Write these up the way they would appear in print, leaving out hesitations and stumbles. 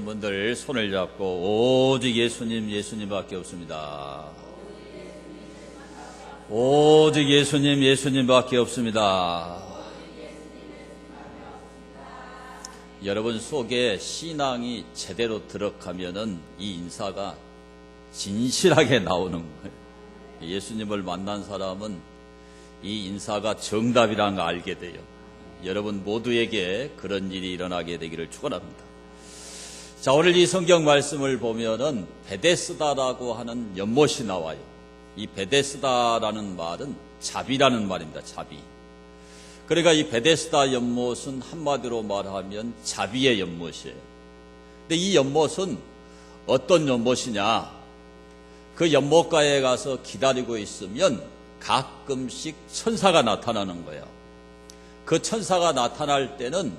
분들 손을 잡고 오직 예수님, 예수님밖에 없습니다. 오직 예수님, 예수님밖에 없습니다. 여러분 속에 신앙이 제대로 들어가면은 이 인사가 진실하게 나오는 거예요. 예수님을 만난 사람은 이 인사가 정답이라는 걸 알게 돼요. 여러분 모두에게 그런 일이 일어나게 되기를 축원합니다. 자, 오늘 이 성경 말씀을 보면은 베데스다라고 하는 연못이 나와요. 이 베데스다라는 말은 자비라는 말입니다. 자비. 그러니까 이 베데스다 연못은 한마디로 말하면 자비의 연못이에요. 근데 이 연못은 어떤 연못이냐? 그 연못가에 가서 기다리고 있으면 가끔씩 천사가 나타나는 거예요. 그 천사가 나타날 때는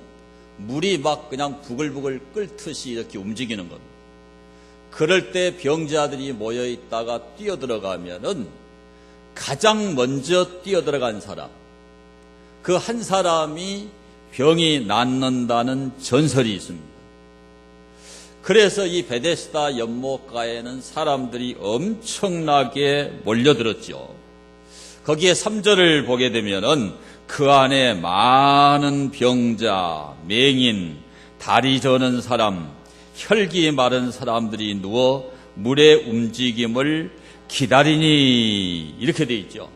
물이 막 그냥 부글부글 끓듯이 이렇게 움직이는 겁니다. 그럴 때 병자들이 모여 있다가 뛰어들어가면은 가장 먼저 뛰어들어간 사람, 그 한 사람이 병이 낫는다는 전설이 있습니다. 그래서 이 베데스다 연못가에는 사람들이 엄청나게 몰려들었죠. 거기에 3절을 보게 되면은 그 안에 많은 병자, 맹인, 다리 저는 사람, 혈기 마른 사람들이 누워 물의 움직임을 기다리니 이렇게 돼 있죠.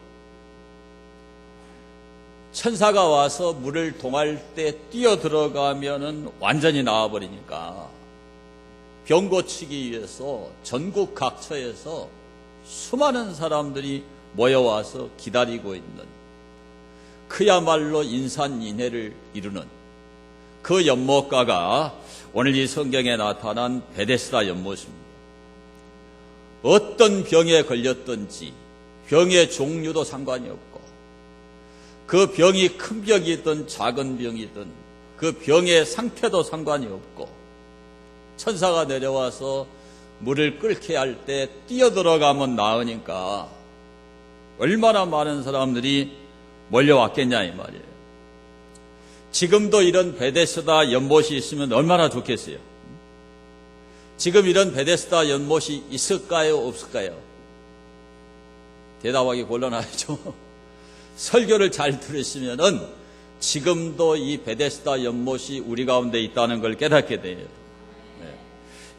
천사가 와서 물을 동할 때 뛰어들어가면은 완전히 나와버리니까 병 고치기 위해서 전국 각처에서 수많은 사람들이 모여와서 기다리고 있는 그야말로 인산인해를 이루는 그 연못가가 오늘 이 성경에 나타난 베데스다 연못입니다. 어떤 병에 걸렸든지 병의 종류도 상관이 없고 그 병이 큰 병이든 작은 병이든 그 병의 상태도 상관이 없고 천사가 내려와서 물을 끓게 할 때 뛰어들어가면 나으니까 얼마나 많은 사람들이 몰려왔겠냐 이 말이에요. 지금도 이런 베데스다 연못이 있으면 얼마나 좋겠어요. 지금 이런 베데스다 연못이 있을까요, 없을까요? 대답하기 곤란하죠. 설교를 잘 들으시면은 지금도 이 베데스다 연못이 우리 가운데 있다는 걸 깨닫게 돼요.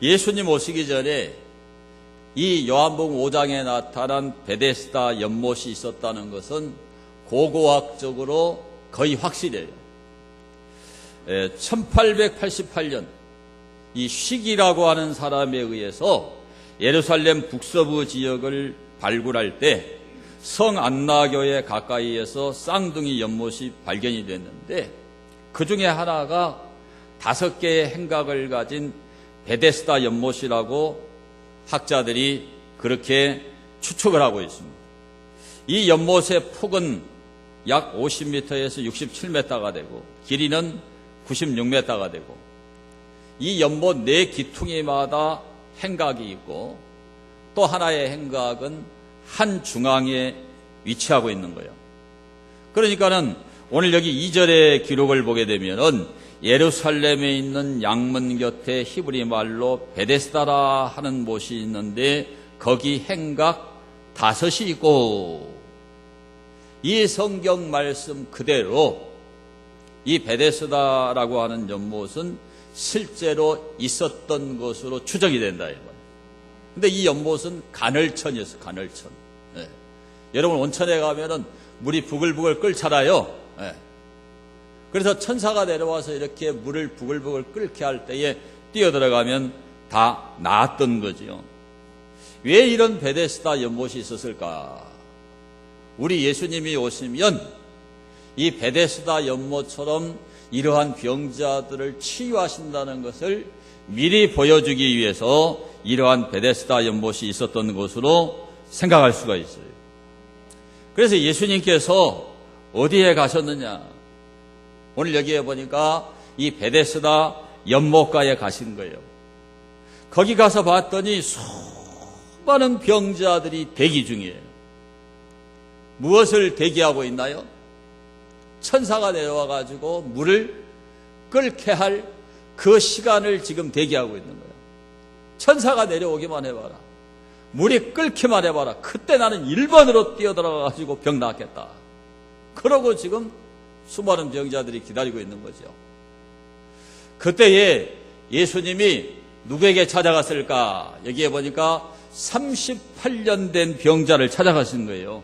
예수님 오시기 전에 이 요한복음 5장에 나타난 베데스다 연못이 있었다는 것은 고고학적으로 거의 확실해요. 1888년 이 쉭이라고 하는 사람에 의해서 예루살렘 북서부 지역을 발굴할 때 성안나교회 가까이에서 쌍둥이 연못이 발견이 됐는데 그 중에 하나가 5개의 행각을 가진 베데스다 연못이라고 학자들이 그렇게 추측을 하고 있습니다. 이 연못의 폭은 약 50m에서 67m가 되고 길이는 96m가 되고 이 연못 4기퉁이마다 행각이 있고 또 하나의 행각은 한 중앙에 위치하고 있는 거예요. 그러니까는 오늘 여기 2절의 기록을 보게 되면은 예루살렘에 있는 양문 곁에 히브리 말로 베데스다라 하는 못이 있는데 거기 행각 5이 있고 이 성경 말씀 그대로 이 베데스다라고 하는 연못은 실제로 있었던 것으로 추정이 된다. 근데 이 연못은 간헐천이었어요. 간헐천. 네. 여러분 온천에 가면은 물이 부글부글 끓잖아요. 네. 그래서 천사가 내려와서 이렇게 물을 부글부글 끓게 할 때에 뛰어들어가면 다 나았던 거지요. 왜 이런 베데스다 연못이 있었을까? 우리 예수님이 오시면 이 베데스다 연못처럼 이러한 병자들을 치유하신다는 것을 미리 보여주기 위해서 이러한 베데스다 연못이 있었던 것으로 생각할 수가 있어요. 그래서 예수님께서 어디에 가셨느냐? 오늘 여기에 보니까 이 베데스다 연못가에 가신 거예요. 거기 가서 봤더니 수많은 병자들이 대기 중이에요. 무엇을 대기하고 있나요? 천사가 내려와가지고 물을 끓게 할 그 시간을 지금 대기하고 있는 거예요. 천사가 내려오기만 해봐라. 물이 끓기만 해봐라. 그때 나는 1번으로 뛰어들어가지고 병 낫겠다. 그러고 지금 수많은 병자들이 기다리고 있는 거죠. 그때에 예수님이 누구에게 찾아갔을까? 여기에 보니까 38년 된 병자를 찾아가신 거예요.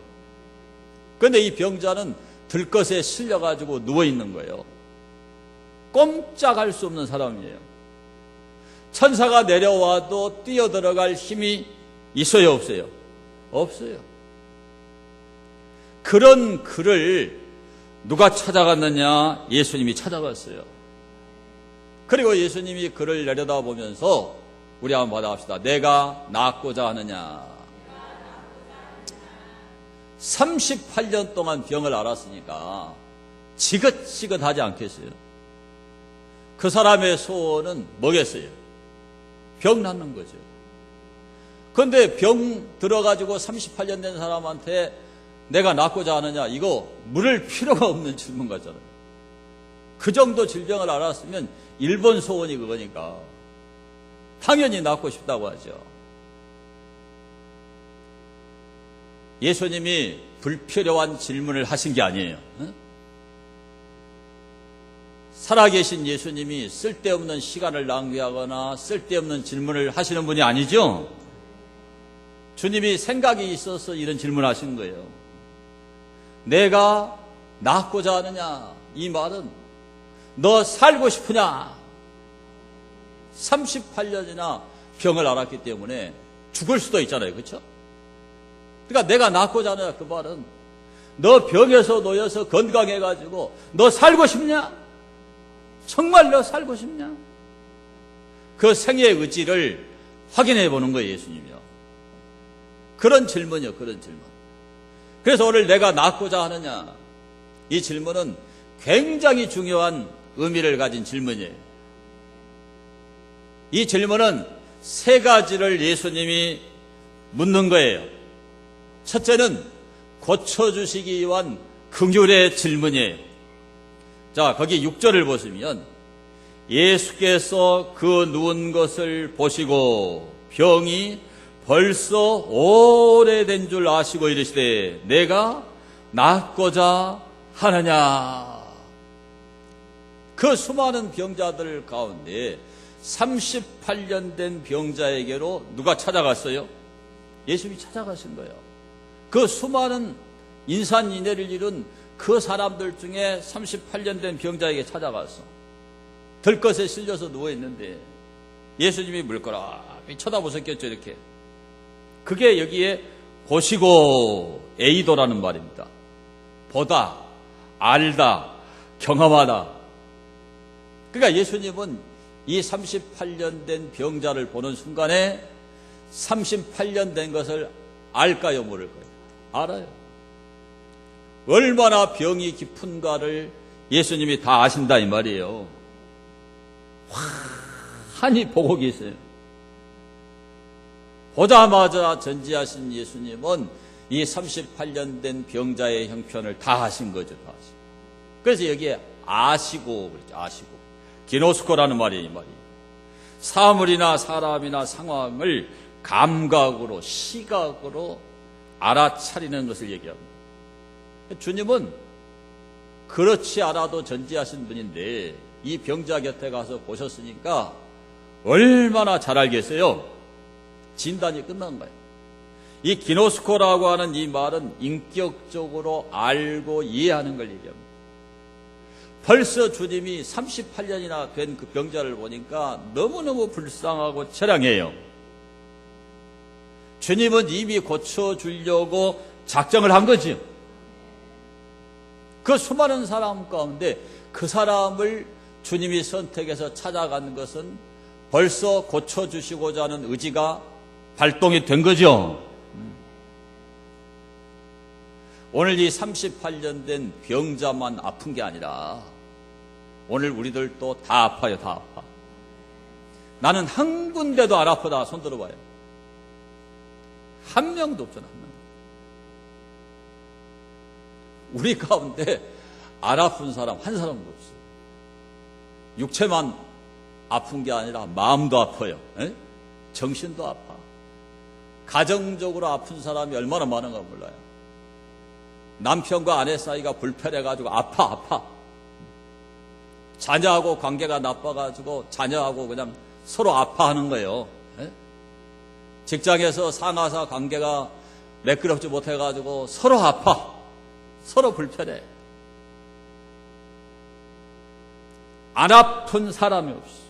그런데 이 병자는 들것에 실려가지고 누워있는 거예요. 꼼짝할 수 없는 사람이에요. 천사가 내려와도 뛰어들어갈 힘이 있어요, 없어요? 없어요. 그런 그를 누가 찾아갔느냐? 예수님이 찾아갔어요. 그리고 예수님이 그를 내려다보면서 우리 한번 받아봅시다. 내가 낫고자 하느냐? 38년 동안 병을 앓았으니까 지긋지긋하지 않겠어요? 그 사람의 소원은 뭐겠어요? 병 낫는 거죠. 그런데 병 들어가지고 38년 된 사람한테 내가 낫고자 하느냐? 이거 물을 필요가 없는 질문 같잖아요. 그 정도 질병을 앓았으면 일본 소원이 그거니까 당연히 낫고 싶다고 하죠. 예수님이 불필요한 질문을 하신 게 아니에요. 살아계신 예수님이 쓸데없는 시간을 낭비하거나 쓸데없는 질문을 하시는 분이 아니죠. 주님이 생각이 있어서 이런 질문을 하신 거예요. 내가 낫고자 하느냐? 이 말은 너 살고 싶으냐? 38년이나 병을 앓았기 때문에 죽을 수도 있잖아요. 그렇죠? 그러니까 내가 낫고자 하느냐 그 말은 너 병에서 놓여서 건강해가지고 너 살고 싶냐? 정말 너 살고 싶냐? 그 생의 의지를 확인해 보는 거예요, 예수님이요. 그런 질문이요, 그런 질문. 그래서 오늘 내가 낫고자 하느냐? 이 질문은 굉장히 중요한 의미를 가진 질문이에요. 이 질문은 세 가지를 예수님이 묻는 거예요. 첫째는 고쳐주시기 위한 긍휼의 질문이에요. 자, 거기 6절을 보시면 예수께서 그 누운 것을 보시고 병이 벌써 오래된 줄 아시고 이르시되 내가 낫고자 하느냐. 그 수많은 병자들 가운데 38년 된 병자에게로 누가 찾아갔어요? 예수님이 찾아가신 거예요. 그 수많은 인산인해를 이룬 그 사람들 중에 38년 된 병자에게 찾아갔어. 들것에 실려서 누워있는데 예수님이 물끄러미 쳐다보셨겠죠, 이렇게. 그게 여기에 보시고 에이도라는 말입니다. 보다, 알다, 경험하다. 그러니까 예수님은 이 38년 된 병자를 보는 순간에 38년 된 것을 알까요, 모를까요? 알아요. 얼마나 병이 깊은가를 예수님이 다 아신다 이 말이에요. 환히 보고 계세요. 보자마자 전지하신 예수님은 이 38년 된 병자의 형편을 다 아신 거죠. 다 아시고. 그래서 여기에 아시고 그랬죠. 아시고. 기노스코라는 말이 이 말이에요. 사물이나 사람이나 상황을 감각으로, 시각으로 알아차리는 것을 얘기합니다. 주님은 그렇지 않아도 전지하신 분인데 이 병자 곁에 가서 보셨으니까 얼마나 잘 알겠어요? 진단이 끝난 거예요. 이 기노스코라고 하는 이 말은 인격적으로 알고 이해하는 걸 얘기합니다. 벌써 주님이 38년이나 된 그 병자를 보니까 너무너무 불쌍하고 처량해요. 주님은 이미 고쳐주려고 작정을 한 거죠. 그 수많은 사람 가운데 그 사람을 주님이 선택해서 찾아간 것은 벌써 고쳐주시고자 하는 의지가 발동이 된 거죠. 오늘 이 38년 된 병자만 아픈 게 아니라 오늘 우리들도 다 아파요. 다 아파. 나는 한 군데도 안 아프다. 손 들어봐요. 한 명도 없잖아. 한 명. 우리 가운데 안 아픈 사람 한 사람도 없어요. 육체만 아픈 게 아니라 마음도 아파요. 에? 정신도 아파. 가정적으로 아픈 사람이 얼마나 많은가 몰라요. 남편과 아내 사이가 불편해가지고 아파. 자녀하고 관계가 나빠가지고 자녀하고 그냥 서로 아파하는 거예요. 에? 직장에서 상하사 관계가 매끄럽지 못해가지고 서로 아파. 서로 불편해. 안 아픈 사람이 없어.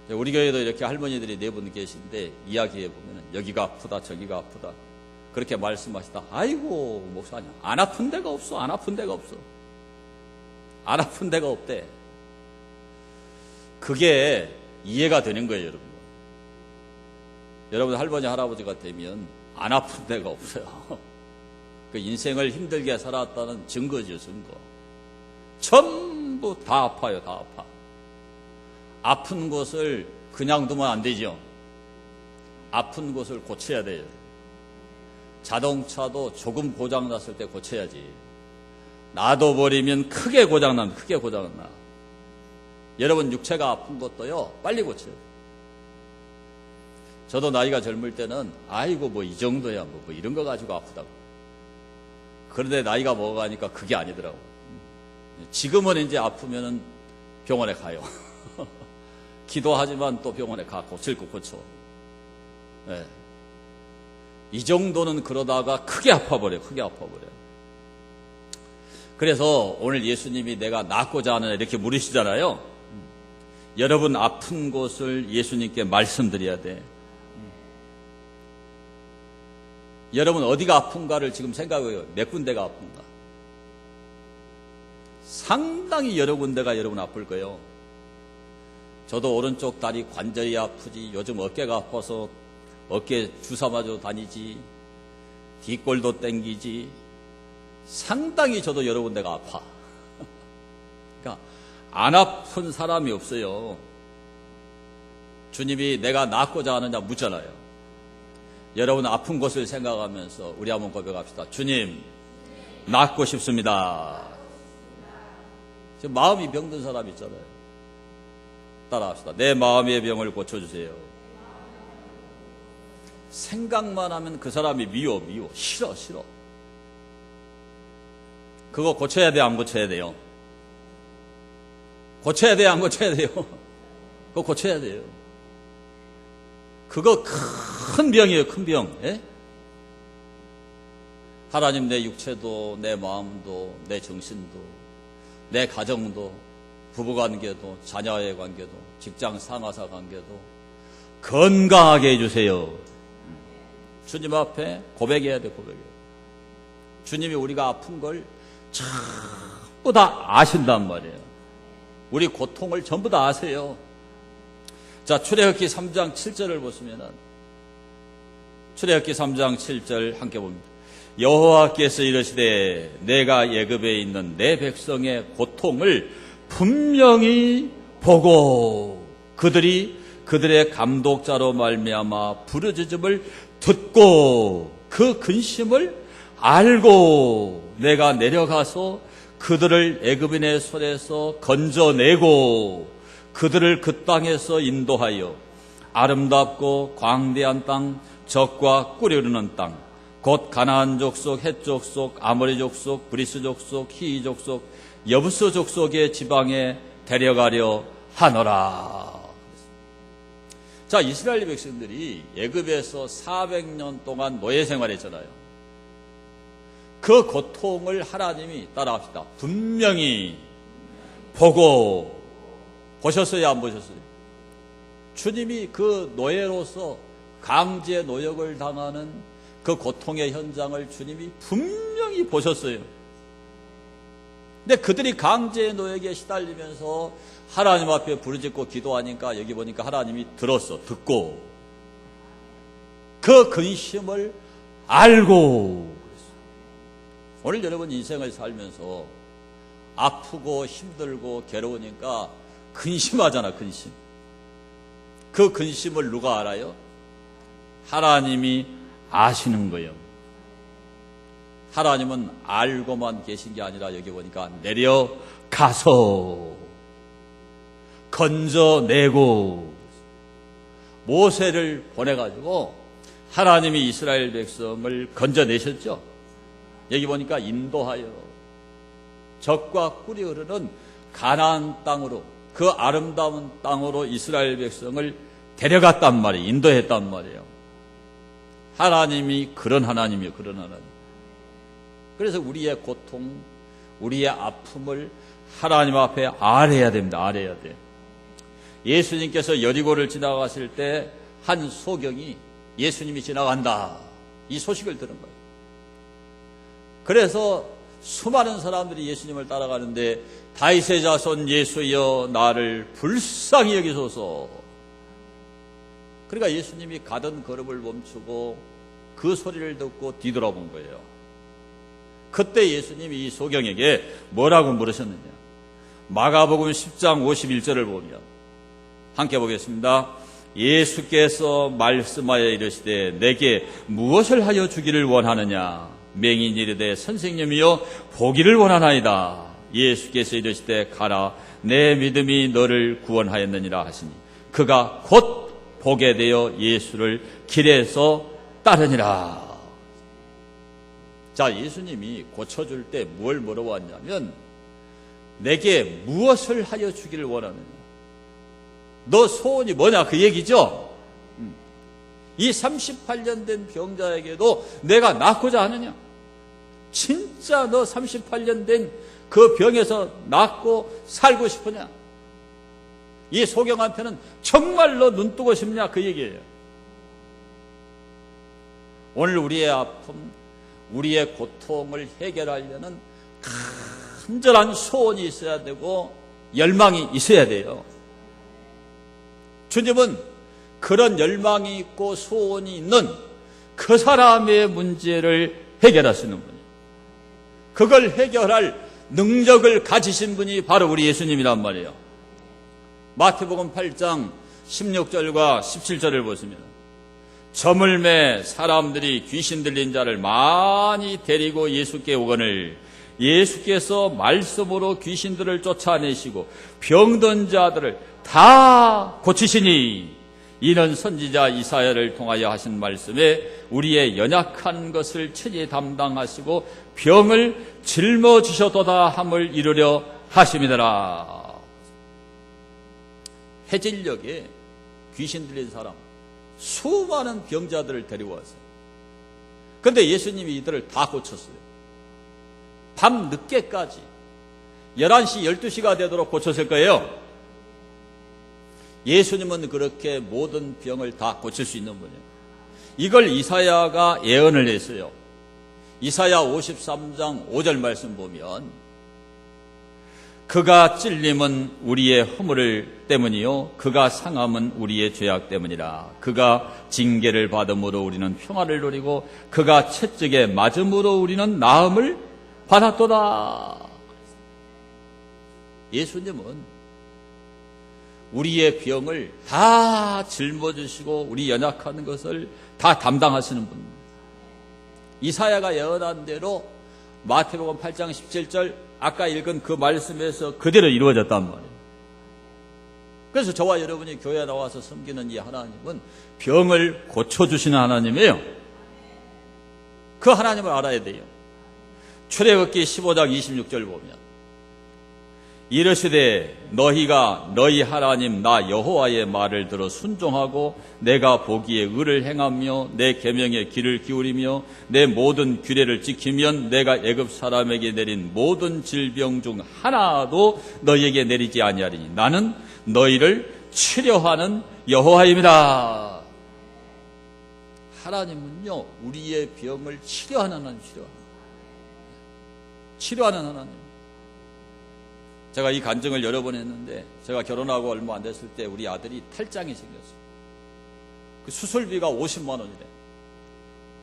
우리 교회도 이렇게 할머니들이 4분 계신데 이야기해 보면 여기가 아프다 저기가 아프다 그렇게 말씀하시다. 아이고 목사님 안 아픈 데가 없어. 안 아픈 데가 없어. 안 아픈 데가 없대. 그게 이해가 되는 거예요. 여러분. 여러분 할머니 할아버지가 되면 안 아픈 데가 없어요. 그 인생을 힘들게 살았다는 증거죠. 증거. 전부 다 아파요. 다 아파. 아픈 곳을 그냥 두면 안 되죠. 아픈 곳을 고쳐야 돼요. 자동차도 조금 고장났을 때 고쳐야지. 놔둬버리면 크게 고장나면 크게 고장나. 여러분 육체가 아픈 것도요 빨리 고쳐요. 저도 나이가 젊을 때는 아이고 뭐 이 정도야 뭐 이런 거 가지고 아프다고. 그런데 나이가 먹어가니까 그게 아니더라고. 지금은 이제 아프면은 병원에 가요. 기도하지만 또 병원에 가 고칠 거 고쳐. 네. 이 정도는 그러다가 크게 아파버려. 크게 아파버려. 그래서 오늘 예수님이 내가 낫고자 하느냐 이렇게 물으시잖아요. 여러분 아픈 곳을 예수님께 말씀드려야 돼. 여러분 어디가 아픈가를 지금 생각해요. 몇 군데가 아픈가. 상당히 여러 군데가 여러분 아플 거예요. 저도 오른쪽 다리 관절이 아프지. 요즘 어깨가 아파서 어깨 주사 맞아 다니지. 뒷골도 땡기지. 상당히 저도 여러 군데가 아파. 그러니까 안 아픈 사람이 없어요. 주님이 내가 낫고자 하느냐 묻잖아요. 여러분 아픈 곳을 생각하면서 우리 한번 고백합시다. 주님 낫고 싶습니다. 지금 마음이 병든 사람 있잖아요. 따라합시다. 내 마음의 병을 고쳐주세요. 생각만 하면 그 사람이 미워. 싫어. 그거 고쳐야 돼, 안 고쳐야 돼요? 고쳐야 돼, 안 고쳐야 돼요? 그거 고쳐야 돼요. 그거 큰 병이에요, 큰 병. 예? 하나님 내 육체도, 내 마음도, 내 정신도, 내 가정도, 부부관계도, 자녀의 관계도, 직장 상하사 관계도 건강하게 해주세요. 주님 앞에 고백해야 돼, 고백해야 돼. 주님이 우리가 아픈 걸 전부 다 아신단 말이에요. 우리 고통을 전부 다 아세요. 자, 출애굽기 3장 7절을 보시면은 출애굽기 3장 7절 함께 봅니다. 여호와께서 이르시되 내가 애굽에 있는 내 백성의 고통을 분명히 보고 그들의 감독자로 말미암아 부르짖음을 듣고 그 근심을 알고 내가 내려가서 그들을 애굽인의 손에서 건져내고 그들을 그 땅에서 인도하여 아름답고 광대한 땅, 젖과 꿀이 흐르는 땅, 곧 가나안 족속, 헷 족속, 아모리 족속, 브리스 족속, 히위 족속, 여부스 족속의 지방에 데려가려 하노라. 자, 이스라엘 백성들이 애굽에서 400년 동안 노예 생활했잖아요. 그 고통을 하나님이 따라합시다. 분명히 보셨어요, 안 보셨어요? 주님이 그 노예로서 강제 노역을 당하는 그 고통의 현장을 주님이 분명히 보셨어요. 근데 그들이 강제 노역에 시달리면서 하나님 앞에 부르짖고 기도하니까 여기 보니까 하나님이 듣고 그 근심을 알고. 오늘 여러분 인생을 살면서 아프고 힘들고 괴로우니까 근심하잖아, 근심. 그 근심을 누가 알아요? 하나님이 아시는 거예요. 하나님은 알고만 계신 게 아니라 여기 보니까 내려가서 건져내고, 모세를 보내가지고 하나님이 이스라엘 백성을 건져내셨죠. 여기 보니까 인도하여 젖과 꿀이 흐르는 가나안 땅으로, 그 아름다운 땅으로 이스라엘 백성을 데려갔단 말이에요. 인도했단 말이에요. 하나님이 그런 하나님이에요. 그런 하나님. 그래서 우리의 고통, 우리의 아픔을 하나님 앞에 아뢰야 됩니다. 아뢰야 돼. 예수님께서 여리고를 지나가실 때 한 소경이 예수님이 지나간다, 이 소식을 들은 거예요. 그래서 수많은 사람들이 예수님을 따라가는데, 다윗의 자손 예수여 나를 불쌍히 여기소서. 그러니까 예수님이 가던 걸음을 멈추고 그 소리를 듣고 뒤돌아본 거예요. 그때 예수님이 이 소경에게 뭐라고 물으셨느냐. 마가복음 10장 51절을 보면 함께 보겠습니다. 예수께서 말씀하여 이르시되 내게 무엇을 하여 주기를 원하느냐. 맹인이 이르되 선생님이여 보기를 원하나이다. 예수께서 이르시되 가라 내 믿음이 너를 구원하였느니라 하시니 그가 곧 보게 되어 예수를 길에서 따르니라. 자, 예수님이 고쳐줄 때 뭘 물어봤냐면 내게 무엇을 하여 주기를 원하느냐. 너 소원이 뭐냐, 그 얘기죠. 이 38년 된 병자에게도 내가 낫고자 하느냐. 진짜 너 38년 된 그 병에서 낫고 살고 싶으냐. 이 소경한테는 정말로 눈 뜨고 싶냐, 그 얘기예요. 오늘 우리의 아픔, 우리의 고통을 해결하려는 간절한 소원이 있어야 되고 열망이 있어야 돼요. 주님은 그런 열망이 있고 소원이 있는 그 사람의 문제를 해결하시는 분이에요. 그걸 해결할 능력을 가지신 분이 바로 우리 예수님이란 말이에요. 마태복음 8장 16절과 17절을 보시면 저물매 사람들이 귀신 들린 자를 많이 데리고 예수께 오거늘 예수께서 말씀으로 귀신들을 쫓아내시고 병든 자들을 다 고치시니 이는 선지자 이사야를 통하여 하신 말씀에 우리의 연약한 것을 친히 담당하시고 병을 짊어지셨도다 함을 이루려 하심이더라. 해질녘에 귀신 들린 사람 수많은 병자들을 데리고 왔어요. 그런데 예수님이 이들을 다 고쳤어요. 밤 늦게까지 11시 12시가 되도록 고쳤을 거예요. 예수님은 그렇게 모든 병을 다 고칠 수 있는 분이에요. 이걸 이사야가 예언을 했어요. 이사야 53장 5절 말씀 보면 그가 찔림은 우리의 허물 때문이요 그가 상함은 우리의 죄악 때문이라. 그가 징계를 받음으로 우리는 평화를 누리고 그가 채찍에 맞음으로 우리는 나음을 받았도다. 예수님은 우리의 병을 다 짊어지시고 우리 연약한 것을 다 담당하시는 분입니다. 이사야가 예언한 대로 마태복음 8장 17절 아까 읽은 그 말씀에서 그대로 이루어졌단 말이에요. 그래서 저와 여러분이 교회에 나와서 섬기는 이 하나님은 병을 고쳐주시는 하나님이에요. 그 하나님을 알아야 돼요. 출애굽기 15장 26절 보면 이르시되 너희가 너희 하나님 나 여호와의 말을 들어 순종하고 내가 보기에 의를 행하며 내 계명에 귀를 기울이며 내 모든 규례를 지키면 내가 애굽 사람에게 내린 모든 질병 중 하나도 너희에게 내리지 아니하리니 나는 너희를 치료하는 여호와입니다. 하나님은요 우리의 병을 치료하는 하나님, 치료하는 하나님. 제가 이 간증을 여러 번 했는데 제가 결혼하고 얼마 안 됐을 때 우리 아들이 탈장이 생겼어요. 그 수술비가 50만 원이래.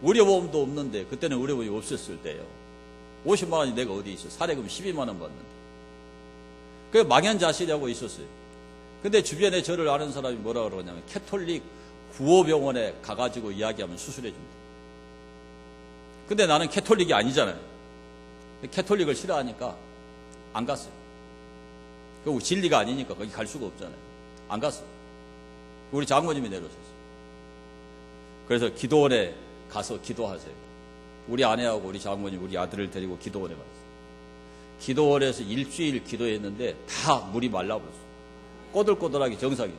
의료보험도 없는데 그때는 의료보험이 없었을 때예요. 50만 원이 내가 어디 있어. 사례금 12만 원 받는데. 그 망연자실하고 있었어요. 근데 주변에 저를 아는 사람이 뭐라 그러냐면 캐톨릭 구호병원에 가가지고 이야기하면 수술해 준다. 근데 나는 캐톨릭이 아니잖아요. 캐톨릭을 싫어하니까 안 갔어요. 그 진리가 아니니까 거기 갈 수가 없잖아요. 안 갔어. 우리 장모님이 내려오셨어. 그래서 기도원에 가서 기도하세요. 우리 아내하고 우리 장모님, 우리 아들을 데리고 기도원에 갔어. 기도원에서 일주일 기도했는데 다 물이 말라버렸어. 꼬들꼬들하게 정상이.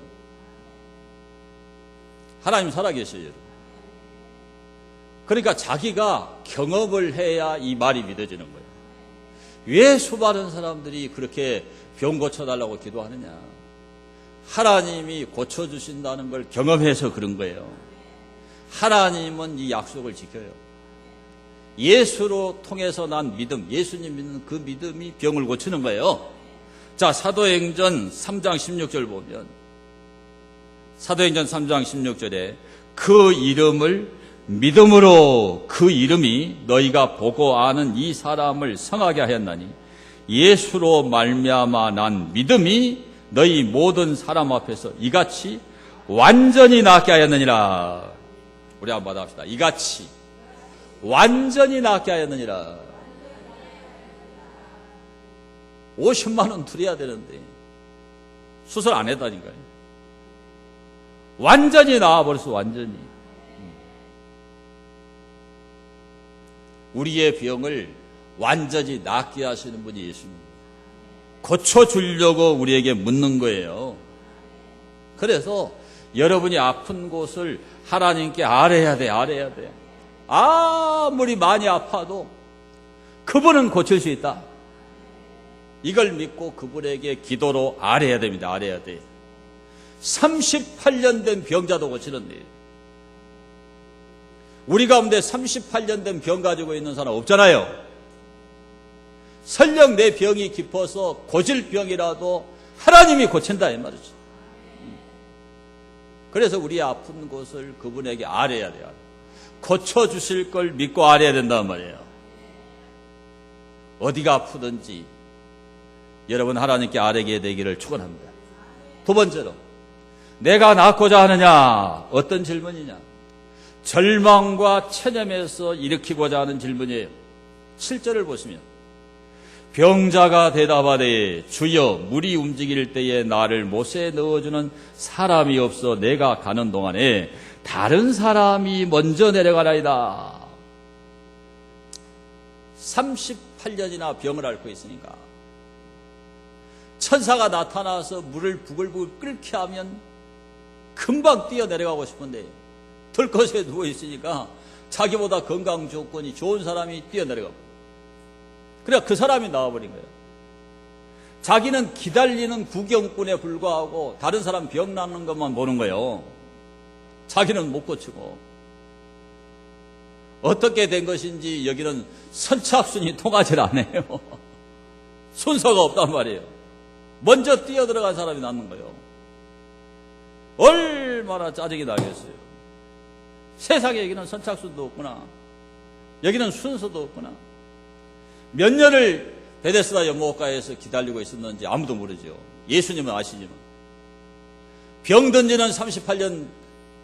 하나님 살아계셔요, 여러분. 그러니까 자기가 경험을 해야 이 말이 믿어지는 거예요. 왜 수많은 사람들이 그렇게 병 고쳐달라고 기도하느냐? 하나님이 고쳐주신다는 걸 경험해서 그런 거예요. 하나님은 이 약속을 지켜요. 예수로 통해서 난 믿음, 예수님 믿는 그 믿음이 병을 고치는 거예요. 자, 사도행전 3장 16절 보면, 사도행전 3장 16절에 그 이름을 믿음으로, 그 이름이 너희가 보고 아는 이 사람을 성하게 하였나니 예수로 말미암아 난 믿음이 너희 모든 사람 앞에서 이같이 완전히 낫게 하였느니라. 우리 한번 받아봅시다. 이같이 완전히 낫게 하였느니라. 50만 원 드려야 되는데 수술 안 했다니까요. 완전히 나아버렸어. 완전히. 우리의 병을 완전히 낫게 하시는 분이 예수입니다. 고쳐주려고 우리에게 묻는 거예요. 그래서 여러분이 아픈 곳을 하나님께 아뢰야 돼. 아뢰야 돼. 아무리 많이 아파도 그분은 고칠 수 있다. 이걸 믿고 그분에게 기도로 아뢰야 됩니다. 아뢰야 돼. 38년 된 병자도 고치는데, 우리 가운데 38년 된 병 가지고 있는 사람 없잖아요. 설령 내 병이 깊어서 고질 병이라도 하나님이 고친다 이 말이죠. 그래서 우리 아픈 곳을 그분에게 아뢰야 돼요. 고쳐주실 걸 믿고 아뢰야 된단 말이에요. 어디가 아프든지 여러분 하나님께 아뢰게 되기를 축원합니다. 두 번째로, 내가 낫고자 하느냐? 어떤 질문이냐? 절망과 체념에서 일으키고자 하는 질문이에요. 7절을 보시면, 병자가 대답하되 주여, 물이 움직일 때에 나를 못에 넣어주는 사람이 없어 내가 가는 동안에 다른 사람이 먼저 내려가라이다. 38년이나 병을 앓고 있으니까 천사가 나타나서 물을 부글부글 끓게 하면 금방 뛰어내려가고 싶은데 들것에 누워있으니까 자기보다 건강 조건이 좋은 사람이 뛰어내려가고, 그래 그 사람이 나와버린 거예요. 자기는 기다리는 구경꾼에 불과하고 다른 사람 병 낫는 것만 보는 거예요. 자기는 못 고치고. 어떻게 된 것인지 여기는 선착순이 통하질 않아요. 순서가 없단 말이에요. 먼저 뛰어들어간 사람이 낫는 거예요. 얼마나 짜증이 나겠어요. 세상에 여기는 선착순도 없구나. 여기는 순서도 없구나. 몇 년을 베데스다 연못가에서 기다리고 있었는지 아무도 모르죠. 예수님은 아시지만. 병든 지는 38년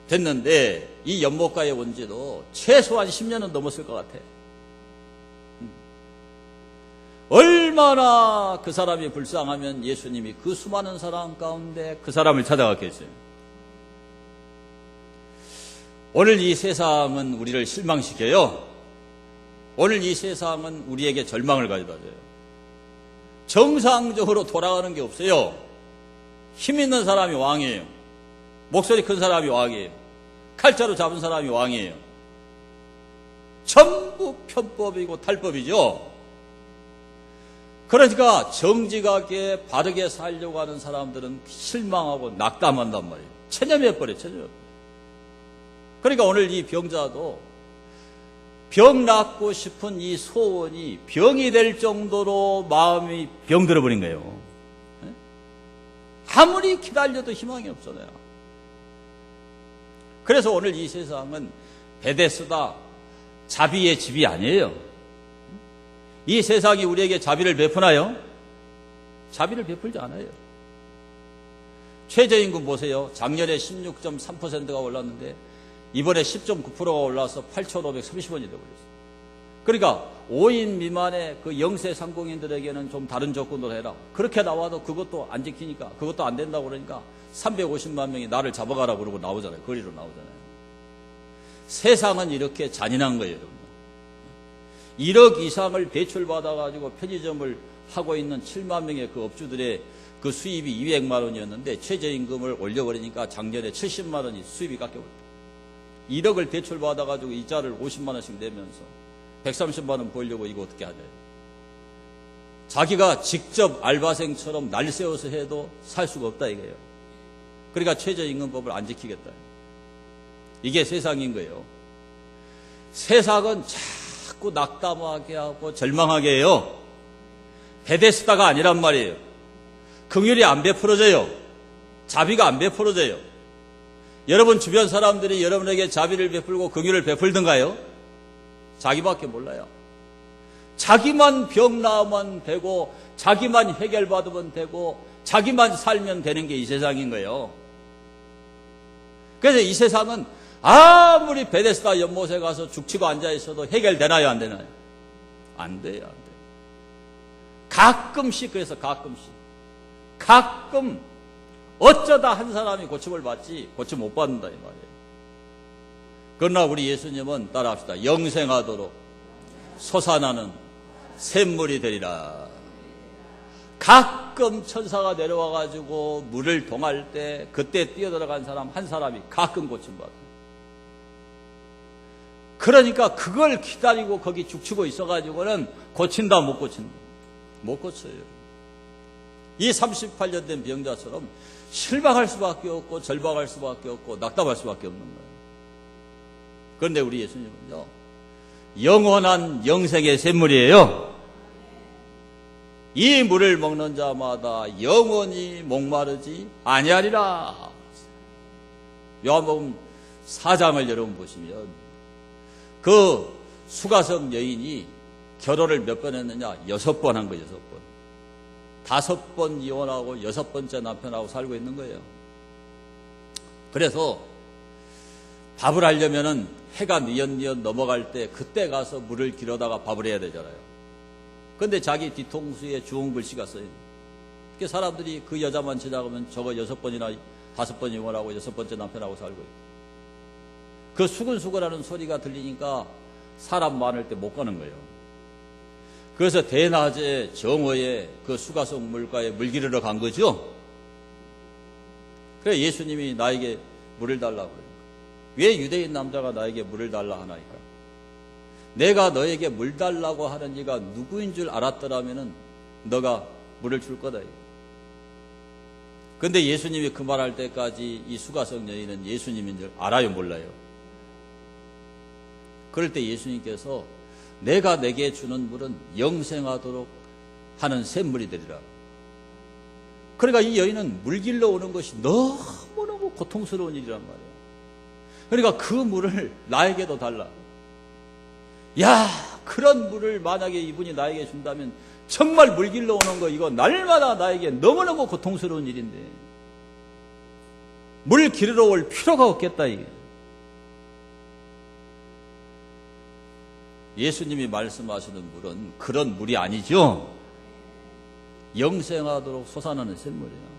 됐는데 이 연못가에 온 지도 최소한 10년은 넘었을 것 같아. 얼마나 그 사람이 불쌍하면 예수님이 그 수많은 사람 가운데 그 사람을 찾아갔겠어요. 오늘 이 세상은 우리를 실망시켜요. 오늘 이 세상은 우리에게 절망을 가져다 줘요. 정상적으로 돌아가는 게 없어요. 힘 있는 사람이 왕이에요. 목소리 큰 사람이 왕이에요. 칼자루 잡은 사람이 왕이에요. 전부 편법이고 탈법이죠. 그러니까 정직하게 바르게 살려고 하는 사람들은 실망하고 낙담한단 말이에요. 체념해버려요. 체념해버려요. 그러니까 오늘 이 병자도 병 낫고 싶은 이 소원이 병이 될 정도로 마음이 병들어 버린 거예요. 아무리 기다려도 희망이 없잖아요. 그래서 오늘 이 세상은 베데스다 자비의 집이 아니에요. 이 세상이 우리에게 자비를 베푸나요? 자비를 베풀지 않아요. 최저임금 보세요. 작년에 16.3%가 올랐는데 이번에 10.9%가 올라서 8,530원이 되어버렸어요. 그러니까 5인 미만의 그 영세 상공인들에게는 좀 다른 조건으로 해라. 그렇게 나와도 그것도 안 지키니까, 그것도 안 된다고 그러니까 350만 명이 나를 잡아가라 그러고 나오잖아요. 거리로 나오잖아요. 세상은 이렇게 잔인한 거예요, 여러분. 1억 이상을 대출받아가지고 편의점을 하고 있는 7만 명의 그 업주들의 그 수입이 200만 원이었는데 최저임금을 올려버리니까 작년에 70만 원이 수입이 깎여버렸어요. 1억을 대출받아가지고 이자를 50만 원씩 내면서 130만 원 벌려고 이거 어떻게 하냐. 자기가 직접 알바생처럼 날 세워서 해도 살 수가 없다 이거예요. 그러니까 최저임금법을 안 지키겠다. 이게 세상인 거예요. 세상은 자꾸 낙담하게 하고 절망하게 해요. 베데스다가 아니란 말이에요. 긍휼이 안 베풀어져요. 자비가 안 베풀어져요. 여러분 주변 사람들이 여러분에게 자비를 베풀고 긍휼을 베풀던가요? 자기밖에 몰라요. 자기만 병 나으면 되고 자기만 해결받으면 되고 자기만 살면 되는 게 이 세상인 거예요. 그래서 이 세상은 아무리 베데스다 연못에 가서 죽치고 앉아있어도 해결되나요? 안 되나요? 안 돼요. 안 돼요. 가끔씩, 그래서 가끔 어쩌다 한 사람이 고침을 받지 고침 못 받는다 이 말이에요. 그러나 우리 예수님은 따라합시다. 영생하도록 솟아나는 샘물이 되리라. 가끔 천사가 내려와가지고 물을 동할 때 그때 뛰어들어간 사람 한 사람이 가끔 고침받아요. 그러니까 그걸 기다리고 거기 죽치고 있어가지고는 고친다 못 고친다. 못 고쳐요. 이 38년 된 병자처럼 실망할 수밖에 없고 절망할 수밖에 없고 낙담할 수밖에 없는 거예요. 그런데 우리 예수님은요, 영원한 영생의 샘물이에요. 이 물을 먹는 자마다 영원히 목마르지 아니하리라. 요한복음 4장을 여러분 보시면 그 수가성 여인이 결혼을 몇 번 했느냐? 6번 한 거예요. 6번. 5번 이혼하고 6번째 남편하고 살고 있는 거예요. 그래서 밥을 하려면은 해가 뉘엿뉘엿 넘어갈 때 그때 가서 물을 길어다가 밥을 해야 되잖아요. 그런데 자기 뒤통수에 주홍 글씨가 써요. 그러니까 사람들이 그 여자만 지나가면 저거 6번이나 5번 이혼하고 6번째 남편하고 살고 있고. 그 수근수근하는 소리가 들리니까 사람 많을 때 못 가는 거예요. 그래서 대낮에 정오에 그 수가성 물가에 물 기르러 간 거죠. 그래 예수님이 나에게 물을 달라고 그래요. 왜 유대인 남자가 나에게 물을 달라 하나이까? 내가 너에게 물 달라고 하는 이가 누구인 줄 알았더라면은 너가 물을 줄 거다. 그런데 예수님이 그 말할 때까지 이 수가성 여인은 예수님인 줄 알아요, 몰라요? 그럴 때 예수님께서 내가 내게 주는 물은 영생하도록 하는 샘물이 되리라. 그러니까 이 여인은 물 길러 오는 것이 너무너무 고통스러운 일이란 말이에요. 그러니까 그 물을 나에게도 달라. 야, 그런 물을 만약에 이분이 나에게 준다면 정말 물 길러 오는 거 이거 날마다 나에게 너무너무 고통스러운 일인데 물 기르러 올 필요가 없겠다 이게. 예수님이 말씀하시는 물은 그런 물이 아니죠. 영생하도록 솟아나는 샘물이에요.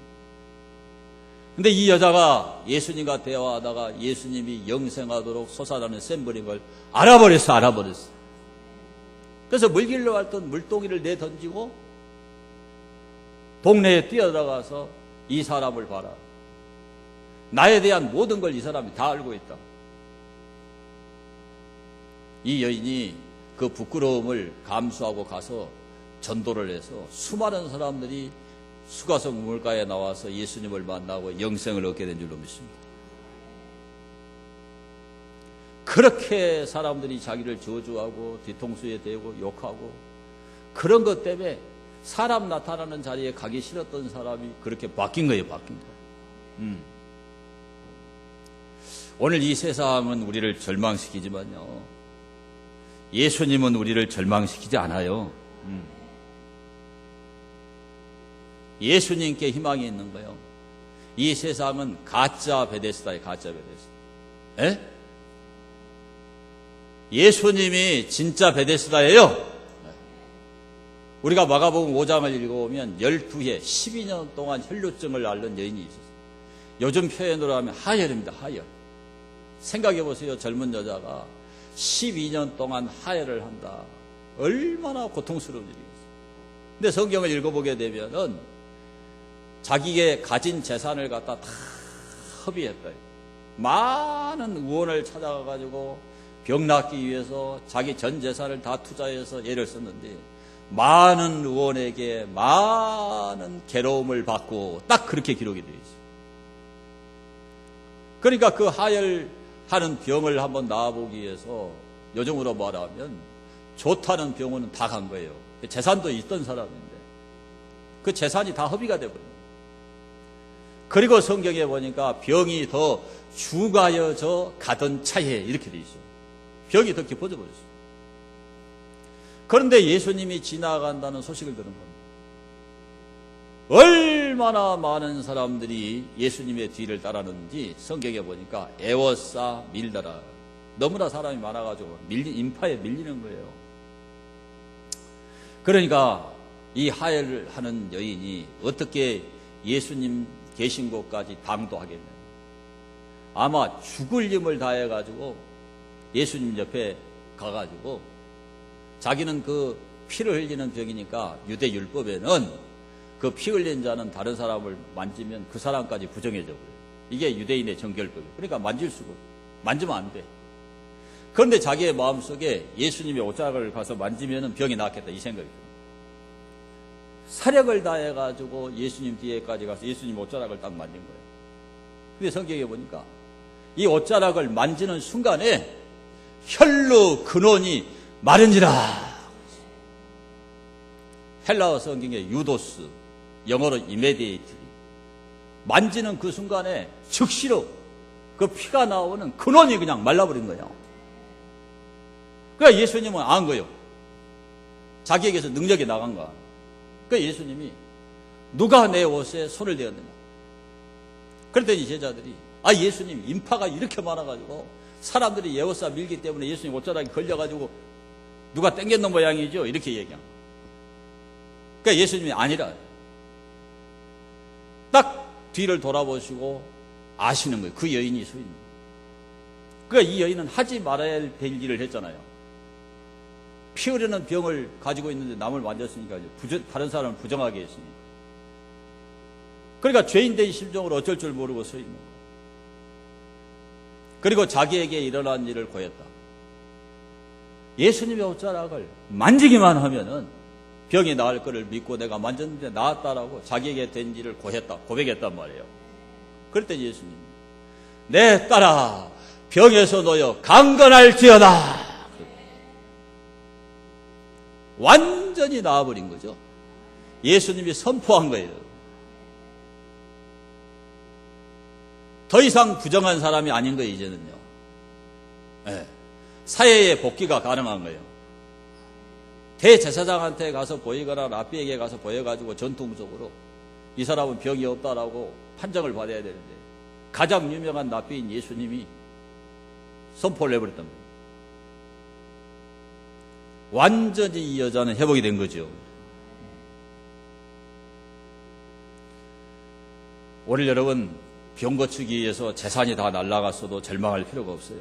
근데 이 여자가 예수님과 대화하다가 예수님이 영생하도록 솟아나는 샘물인 걸 알아버렸어. 그래서 물 길러 왔던 물동이를 내던지고 동네에 뛰어들어가서 이 사람을 봐라. 나에 대한 모든 걸 이 사람이 다 알고 있다. 이 여인이 그 부끄러움을 감수하고 가서 전도를 해서 수많은 사람들이 수가성 물가에 나와서 예수님을 만나고 영생을 얻게 된 줄로 믿습니다. 그렇게 사람들이 자기를 저주하고 뒤통수에 대고 욕하고 그런 것 때문에 사람 나타나는 자리에 가기 싫었던 사람이 그렇게 바뀐 거예요. 오늘 이 세상은 우리를 절망시키지만요, 예수님은 우리를 절망시키지 않아요. 예수님께 희망이 있는 거예요. 이 세상은 가짜 베데스다예요. 가짜 베데스다. 에? 예수님이 진짜 베데스다예요. 우리가 마가복음 5장을 읽어보면 12해 12년 동안 혈루증을 앓는 여인이 있었어요. 요즘 표현으로 하면 하혈입니다. 하혈. 생각해 보세요. 젊은 여자가 12년 동안 하혈을 한다. 얼마나 고통스러운 일이겠어요. 근데 성경을 읽어보게 되면은 자기의 가진 재산을 갖다 다 허비했다. 많은 의원을 찾아가가지고 병 낫기 위해서 자기 전 재산을 다 투자해서 예를 썼는데 많은 의원에게 많은 괴로움을 받고 딱 그렇게 기록이 되어 있어요. 그러니까 그 하혈하는 병을 한번 나아보기 위해서 요즘으로 말하면 좋다는 병원은 다 간 거예요. 재산도 있던 사람인데 그 재산이 다 허비가 되어버려요. 그리고 성경에 보니까 병이 더 죽어져 가던 차에 이렇게 되어 있어요. 병이 더 깊어져 버렸어요. 그런데 예수님이 지나간다는 소식을 들은 겁니다. 얼마나 많은 사람들이 예수님의 뒤를 따르는지 성경에 보니까 에워싸 밀더라. 너무나 사람이 많아가지고 인파에 밀리는 거예요. 그러니까 이 하혈을 하는 여인이 어떻게 예수님 계신 곳까지 당도하겠냐. 아마 죽을 힘을 다해가지고 예수님 옆에 가가지고 자기는 그 피를 흘리는 병이니까 유대 율법에는 그 피 흘린 자는 다른 사람을 만지면 그 사람까지 부정해져 버려요. 이게 유대인의 정결법이에요. 그러니까 만질 수가 없어요. 만지면 안 돼. 그런데 자기의 마음속에 예수님의 옷자락을 가서 만지면 병이 낫겠다 이 생각이 들어요. 사력을 다해가지고 예수님 뒤에까지 가서 예수님 옷자락을 딱 만진 거예요. 근데 성경에 보니까 이 옷자락을 만지는 순간에 혈루 근원이 마른지라. 헬라어 성경에 유도스, 영어로 immediately. 만지는 그 순간에 즉시로 그 피가 나오는 근원이 그냥 말라버린 거예요. 그러니까 예수님은 안 거예요. 자기에게서 능력이 나간 거야. 그러니까 예수님이 누가 내 옷에 손을 대었느냐. 그랬더니 제자들이 예수님 인파가 이렇게 많아가지고 사람들이 예옷사 밀기 때문에 예수님 옷자락이 걸려가지고 누가 땡겼는 모양이죠. 이렇게 얘기한 거예요. 그러니까 예수님이 아니라 딱 뒤를 돌아보시고 아시는 거예요. 그 여인이 서 있는 거예요. 그러니까 이 여인은 하지 말아야 될 일을 했잖아요. 피 흐르는 병을 가지고 있는데 남을 만졌으니까 다른 사람을 부정하게 했으니까. 그러니까 죄인된 심정으로 어쩔 줄 모르고 서 있는 거예요. 그리고 자기에게 일어난 일을 고했다. 예수님의 옷자락을 만지기만 하면은 병이 나을 것을 믿고 내가 만졌는데 나았다라고 자기에게 된 일을 고백했단 말이에요. 그럴 때 예수님, 내 딸아 병에서 놓여 강건할지어다. 완전히 나아버린 거죠. 예수님이 선포한 거예요. 더 이상 부정한 사람이 아닌 거예요. 이제는요. 네. 사회의 복귀가 가능한 거예요. 대제사장한테 가서 보이거나 랍비에게 가서 보여가지고 전통적으로 이 사람은 병이 없다라고 판정을 받아야 되는데 가장 유명한 랍비인 예수님이 선포를 해버렸단 말이에요. 완전히 이 여자는 회복이 된 거죠. 오늘 여러분 병 고치기 위해서 재산이 다 날아갔어도 절망할 필요가 없어요.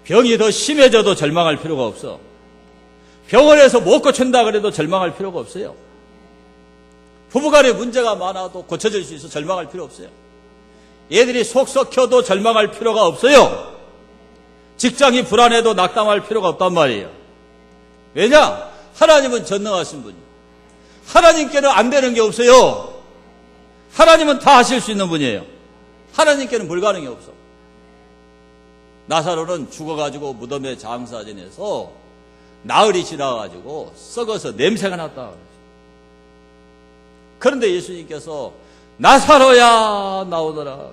병이 더 심해져도 절망할 필요가 없어. 병원에서 못 고친다 그래도 절망할 필요가 없어요. 부부간에 문제가 많아도 고쳐질 수 있어 절망할 필요 없어요. 애들이 속 썩혀도 절망할 필요가 없어요. 직장이 불안해도 낙담할 필요가 없단 말이에요. 왜냐? 하나님은 전능하신 분이에요. 하나님께는 안 되는 게 없어요. 하나님은 다 하실 수 있는 분이에요. 하나님께는 불가능이 없어. 나사로는 죽어가지고 무덤에 장사 지내서 나흘이 지나가지고 썩어서 냄새가 났다. 그런데 예수님께서 나사로야 나오더라.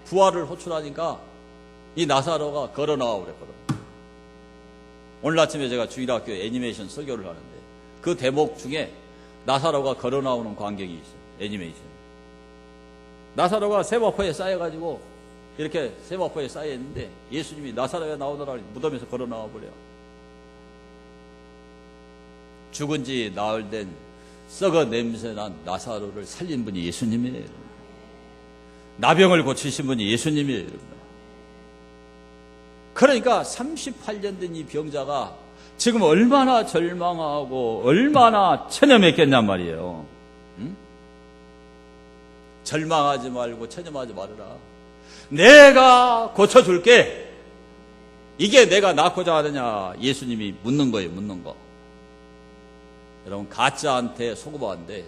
부활을 호출하니까 이 나사로가 걸어 나와 그랬거든. 오늘 아침에 제가 주일학교 애니메이션 설교를 하는데 그 대목 중에 나사로가 걸어 나오는 광경이 있어요. 애니메이션. 나사로가 세마포에 쌓여가지고 이렇게 세마포에 쌓여 있는데 예수님이 나사렛에 나오더라 무덤에서 걸어 나와 버려. 죽은 지 나흘 된 썩어 냄새난 나사로를 살린 분이 예수님이에요. 나병을 고치신 분이 예수님이에요. 그러니까 38년 된 이 병자가 지금 얼마나 절망하고 얼마나 체념했겠냔 말이에요. 응? 절망하지 말고 체념하지 말아라. 내가 고쳐줄게. 이게 내가 낳고자 하느냐 예수님이 묻는 거예요. 묻는 거. 여러분 가짜한테 속으면 안 돼.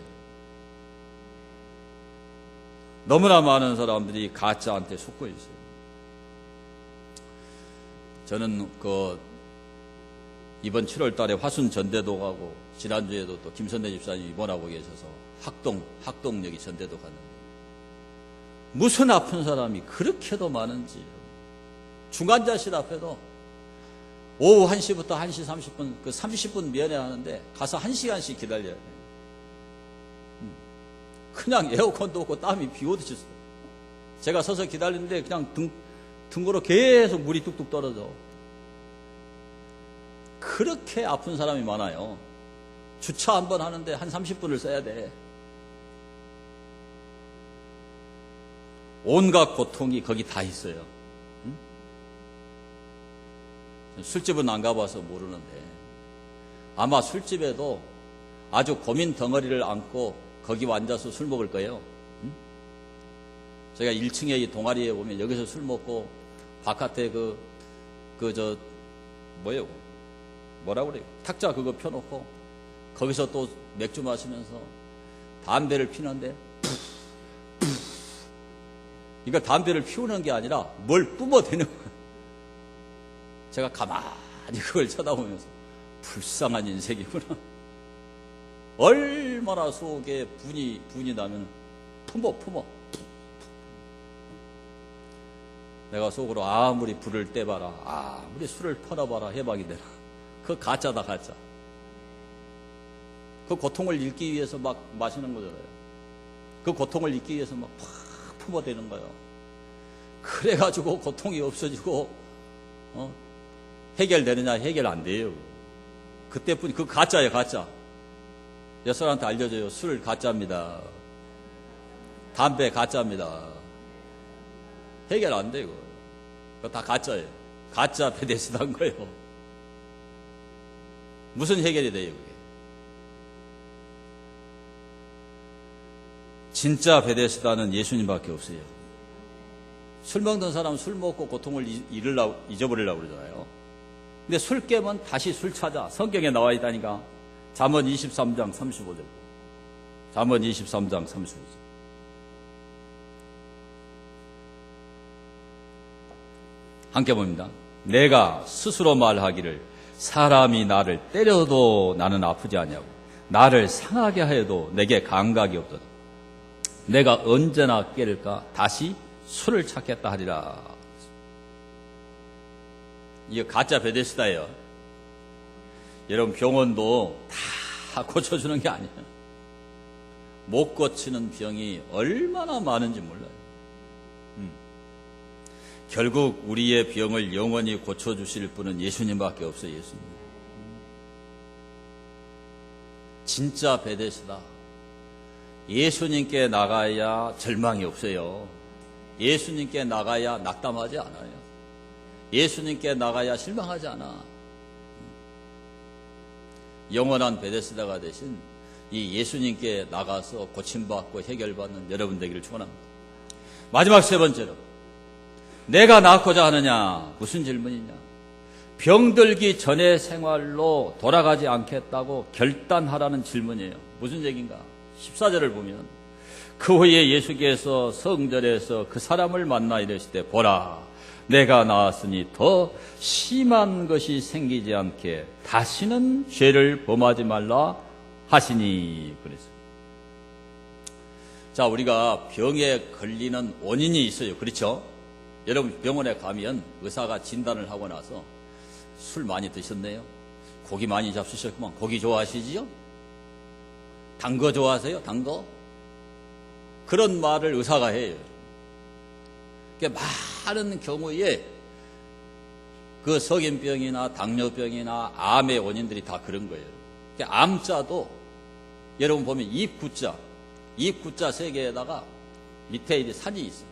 너무나 많은 사람들이 가짜한테 속고 있어요. 저는 이번 7월 달에 화순 전대도 가고 지난주에도 또 김선대 집사님 입원하고 계셔서 학동역이 전대도 갔는데 무슨 아픈 사람이 그렇게도 많은지. 중환자실 앞에도 오후 1시부터 1시 30분 30분 면회 하는데 가서 1시간씩 기다려야 돼요. 그냥 에어컨도 없고 땀이 비 오듯이 있어요. 제가 서서 기다리는데 그냥 등으로 계속 물이 뚝뚝 떨어져. 그렇게 아픈 사람이 많아요. 주차 한번 하는데 한 30분을 써야 돼. 온갖 고통이 거기 다 있어요. 응? 술집은 안 가봐서 모르는데 아마 술집에도 아주 고민 덩어리를 안고 거기 앉아서 술 먹을 거예요. 응? 제가 1층에 이 동아리에 보면 여기서 술 먹고 바깥에 뭐라고 그래요? 탁자 그거 펴놓고 거기서 또 맥주 마시면서 담배를 피는데 이거 담배를 피우는 게 아니라 뭘 뿜어대는 거예요. 제가 가만히 그걸 쳐다보면서 불쌍한 인생이구나. 얼마나 속에 분이 나면 품어. 내가 속으로 아무리 불을 떼봐라, 아무리 술을 퍼놔봐라 해방이 되나. 그거 가짜다, 가짜. 그 고통을 잃기 위해서 막 마시는 거잖아요. 그 고통을 잊기 위해서 막 품어대는 거예요. 그래가지고 고통이 없어지고 해결되느냐? 해결 안 돼요. 그때뿐이 그 가짜예요, 가짜. 여러분한테 알려줘요. 술 가짜입니다. 담배 가짜입니다. 해결 안 돼요. 그거 다 가짜예요. 가짜 베데스다인 거예요. 무슨 해결이 돼요, 그게? 진짜 베데스다는 예수님밖에 없어요. 술 먹는 사람 술 먹고 고통을 잊어버리려고 그러잖아요. 근데 술 깨면 다시 술 찾아. 성경에 나와 있다니까. 잠언 23장 35절. 잠언 23장 35절. 함께 봅니다. 내가 스스로 말하기를 사람이 나를 때려도 나는 아프지 않냐고. 나를 상하게 하여도 내게 감각이 없도다. 내가 언제나 깨를까 다시 술을 찾겠다 하리라. 이게 가짜 베데스다예요. 여러분 병원도 다 고쳐주는 게 아니에요. 못 고치는 병이 얼마나 많은지 몰라요. 결국 우리의 병을 영원히 고쳐주실 분은 예수님밖에 없어요. 예수님. 진짜 베데스다. 예수님께 나가야 절망이 없어요. 예수님께 나가야 낙담하지 않아요. 예수님께 나가야 실망하지 않아. 영원한 베데스다가 되신 이 예수님께 나가서 고침받고 해결받는 여러분 되기를 축원합니다. 마지막 세 번째로 내가 낳고자 하느냐? 무슨 질문이냐? 병들기 전의 생활로 돌아가지 않겠다고 결단하라는 질문이에요. 무슨 얘기인가? 14절을 보면 그 후에 예수께서 성전에서 그 사람을 만나 이르시되 보라 내가 나았으니 더 심한 것이 생기지 않게 다시는 죄를 범하지 말라 하시니 그랬어요. 자, 우리가 병에 걸리는 원인이 있어요. 그렇죠? 여러분 병원에 가면 의사가 진단을 하고 나서 술 많이 드셨네요. 고기 많이 잡수셨구만. 고기 좋아하시지요? 단 거 좋아하세요? 단 거? 그런 말을 의사가 해요. 그러니까 많은 경우에 그 석인병이나 당뇨병이나 암의 원인들이 다 그런 거예요. 암자도 여러분 보면 입구자 세 개에다가 밑에 이제 산이 있어요.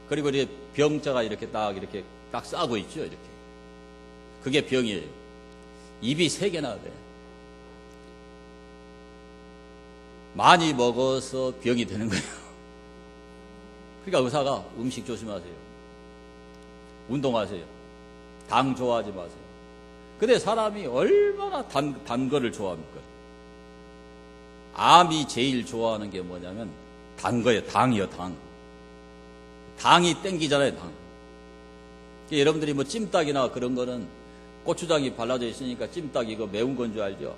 그리고 이렇게 병자가 이렇게 딱 싸고 있죠. 이렇게. 그게 병이에요. 입이 세 개나 돼. 많이 먹어서 병이 되는 거예요. 그러니까 의사가 음식 조심하세요. 운동하세요. 당 좋아하지 마세요. 근데 사람이 얼마나 단 거를 좋아합니까? 암이 제일 좋아하는 게 뭐냐면 단 거예요. 당이요, 당. 당이 땡기잖아요, 당. 그러니까 여러분들이 뭐 찜닭이나 그런 거는 고추장이 발라져 있으니까 찜닭 이거 매운 건 줄 알죠?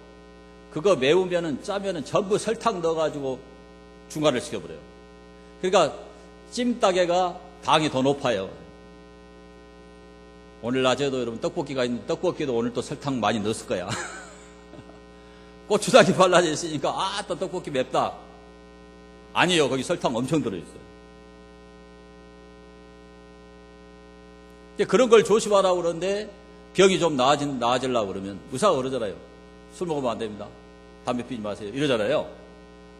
그거 매우면은 짜면은 전부 설탕 넣어가지고 중화를 시켜버려요. 그러니까 찜닭에가 당이 더 높아요. 오늘 낮에도 여러분 떡볶이가 있는데 떡볶이도 오늘 또 설탕 많이 넣었을 거야. 고추장이 발라져 있으니까 또 떡볶이 맵다. 아니에요. 거기 설탕 엄청 들어있어요. 그런 걸 조심하라고 그러는데 병이 좀 나아지려고 그러면 의사가 그러잖아요. 술 먹으면 안 됩니다. 담배 피지 마세요. 이러잖아요.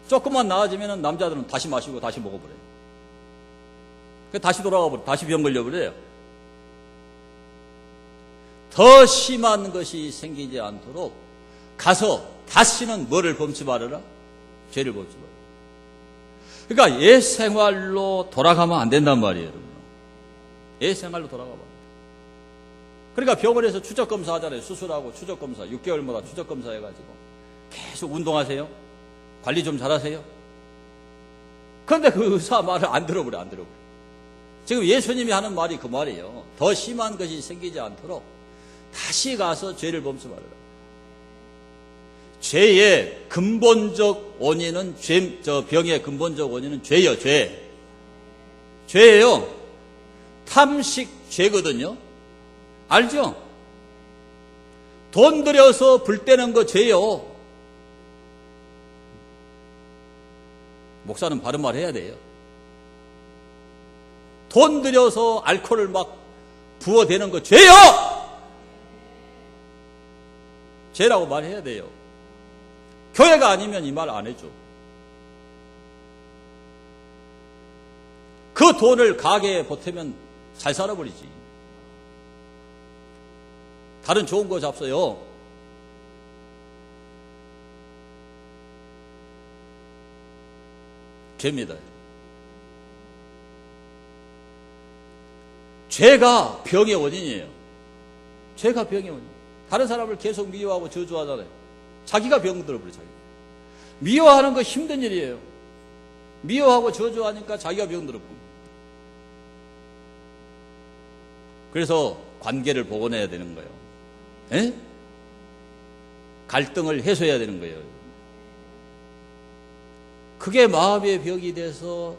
조금만 나아지면 남자들은 다시 마시고 다시 먹어버려요. 다시 돌아가버려요. 다시 병 걸려버려요. 더 심한 것이 생기지 않도록 가서 다시는 뭐를 범치 말아라? 죄를 범치 말아라. 그러니까 옛 생활로 돌아가면 안 된단 말이에요, 여러분. 옛 생활로 돌아가면 안 돼요. 그러니까 병원에서 추적검사 하잖아요. 수술하고 추적검사. 6개월마다 추적검사 해가지고. 계속 운동하세요. 관리 좀 잘하세요. 그런데 그 의사 말을 안 들어버려. 지금 예수님이 하는 말이 그 말이에요. 더 심한 것이 생기지 않도록 다시 가서 죄를 범치 말아라. 죄의 근본적 원인은 병의 근본적 원인은 죄예요. 죄예요. 탐식 죄거든요. 알죠? 돈 들여서 불 떼는 거 죄요. 목사는 바른 말 해야 돼요. 돈 들여서 알코올을 막 부어대는 거 죄요. 죄라고 말해야 돼요. 교회가 아니면 이 말 안 해줘. 그 돈을 가게에 보태면 잘 살아버리지. 다른 좋은 거 잡서요. 죄입니다. 죄가 병의 원인이에요. 죄가 병의 원인. 다른 사람을 계속 미워하고 저주하잖아요. 자기가 병 들어버려요. 자기. 미워하는 거 힘든 일이에요. 미워하고 저주하니까 자기가 병 들어버려요. 그래서 관계를 복원해야 되는 거예요. 에? 갈등을 해소해야 되는 거예요. 그게 마음의 병이 돼서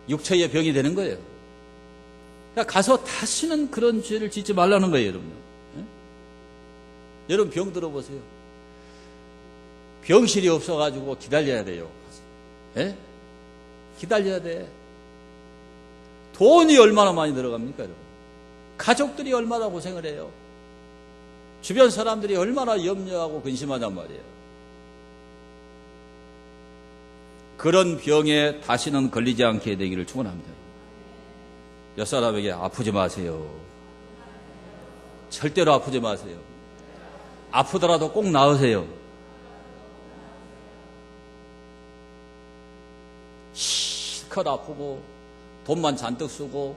육체의 병이 되는 거예요. 그러니까 가서 다시는 그런 죄를 짓지 말라는 거예요, 여러분. 여러분 병 들어보세요. 병실이 없어가지고 기다려야 돼요. 에? 기다려야 돼. 돈이 얼마나 많이 들어갑니까, 여러분? 가족들이 얼마나 고생을 해요. 주변 사람들이 얼마나 염려하고 근심하단 말이에요. 그런 병에 다시는 걸리지 않게 되기를 축원합니다. 옆 사람에게 아프지 마세요. 절대로 아프지 마세요. 아프더라도 꼭 나으세요. 실컷 아프고 돈만 잔뜩 쓰고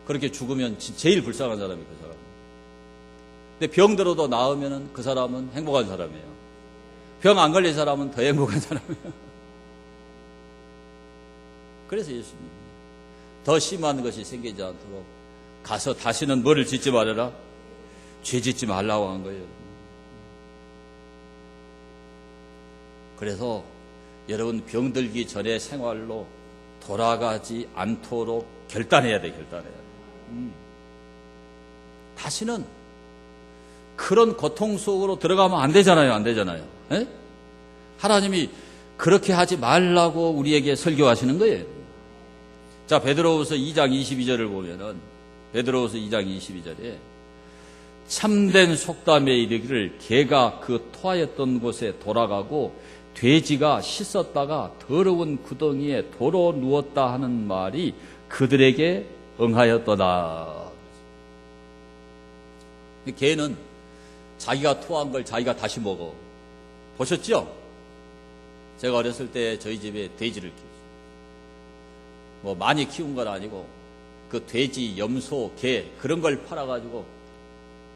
그렇게 죽으면 제일 불쌍한 사람이 그 사람. 근데 병 들어도 나으면 그 사람은 행복한 사람이에요. 병 안 걸린 사람은 더 행복한 사람이에요. 그래서 예수님이 더 심한 것이 생기지 않도록 가서 다시는 뭐를 짓지 말아라? 죄 짓지 말라고 한 거예요. 그래서 여러분 병들기 전에 생활로 돌아가지 않도록 결단해야 돼. 다시는 그런 고통 속으로 들어가면 안 되잖아요. 에? 하나님이 그렇게 하지 말라고 우리에게 설교하시는 거예요. 자, 베드로후서 2장 22절을 보면은 베드로후서 2장 22절에 참된 속담에 이르기를 개가 그 토하였던 곳에 돌아가고 돼지가 씻었다가 더러운 구덩이에 도로 누웠다 하는 말이 그들에게 응하였도다. 개는 자기가 토한 걸 자기가 다시 먹어. 보셨죠? 제가 어렸을 때 저희 집에 돼지를 키웠어요. 뭐 많이 키운 건 아니고 그 돼지, 염소, 개 그런 걸 팔아가지고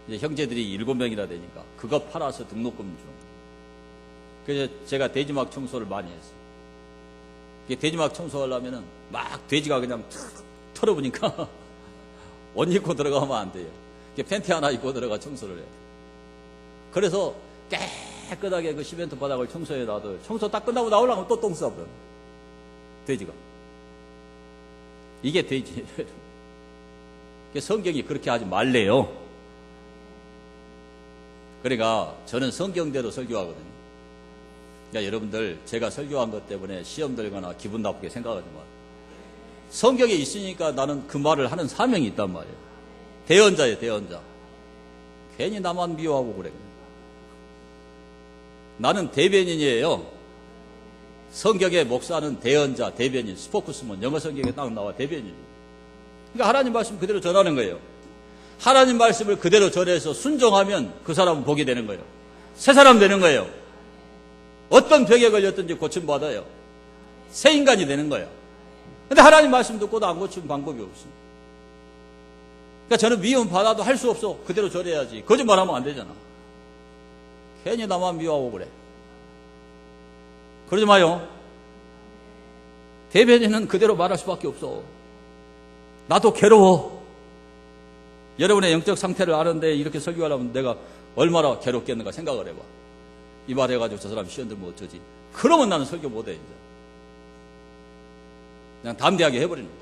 이제 형제들이 7명이나 되니까 그거 팔아서 등록금 주는. 그래서 제가 돼지막 청소를 많이 했어요. 돼지막 청소하려면은 막 돼지가 그냥 털어보니까 옷 입고 들어가면 안 돼요. 팬티 하나 입고 들어가 청소를 해요. 그래서 깨끗하게 그 시멘트 바닥을 청소해 놔도 청소 딱 끝나고 나오려면 또 똥 싸버려. 돼지가. 이게 돼지. 성경이 그렇게 하지 말래요. 그러니까 저는 성경대로 설교하거든요. 그러니까 여러분들 제가 설교한 것 때문에 시험 들거나 기분 나쁘게 생각하지 마. 성경에 있으니까 나는 그 말을 하는 사명이 있단 말이에요. 대언자예요, 대언자. 괜히 나만 미워하고 그래. 나는 대변인이에요. 성경의 목사는 대언자, 대변인, 스포크스먼, 영어 성경에 딱 나와 대변인. 그러니까 하나님 말씀 그대로 전하는 거예요. 하나님 말씀을 그대로 전해서 순종하면 그 사람은 복이 되는 거예요. 새 사람 되는 거예요. 어떤 병에 걸렸든지 고침받아요. 새 인간이 되는 거예요. 근데 하나님 말씀 듣고도 안 고치면 방법이 없습니다. 그러니까 저는 미움 받아도 할 수 없어. 그대로 전해야지. 거짓말하면 안 되잖아. 괜히 나만 미워하고 그래. 그러지 마요. 대변인은 그대로 말할 수밖에 없어. 나도 괴로워. 여러분의 영적 상태를 아는데 이렇게 설교하려면 내가 얼마나 괴롭겠는가 생각을 해봐. 이 말 해가지고 저 사람 시험 들면 어쩌지. 그러면 나는 설교 못해 이제. 그냥 담대하게 해버리는 거죠.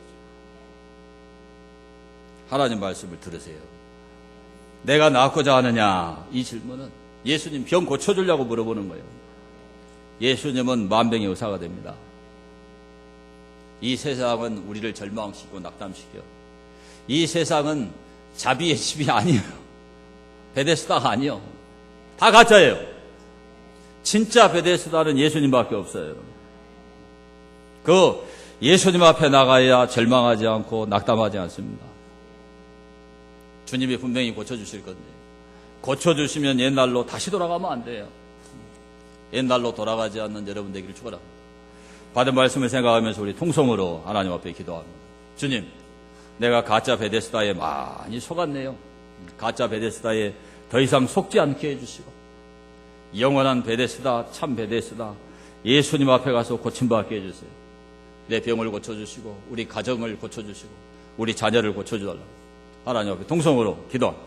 하나님 말씀을 들으세요. 내가 낫고자 하느냐? 이 질문은 예수님 병 고쳐주려고 물어보는 거예요. 예수님은 만병의 의사가 됩니다. 이 세상은 우리를 절망시키고 낙담시켜. 이 세상은 자비의 집이 아니에요. 베데스다가 아니에요. 다 가짜예요. 진짜 베데스다는 예수님밖에 없어요. 그 예수님 앞에 나가야 절망하지 않고 낙담하지 않습니다. 주님이 분명히 고쳐주실 건데 고쳐주시면 옛날로 다시 돌아가면 안 돼요. 옛날로 돌아가지 않는 여러분 되기를 축원합니다. 받은 말씀을 생각하면서 우리 통성으로 하나님 앞에 기도합니다. 주님, 내가 가짜 베데스다에 많이 속았네요. 가짜 베데스다에 더 이상 속지 않게 해주시고 영원한 베데스다, 참 베데스다 예수님 앞에 가서 고침받게 해주세요. 내 병을 고쳐주시고 우리 가정을 고쳐주시고 우리 자녀를 고쳐주달라고 하나님 앞에 통성으로 기도합니다.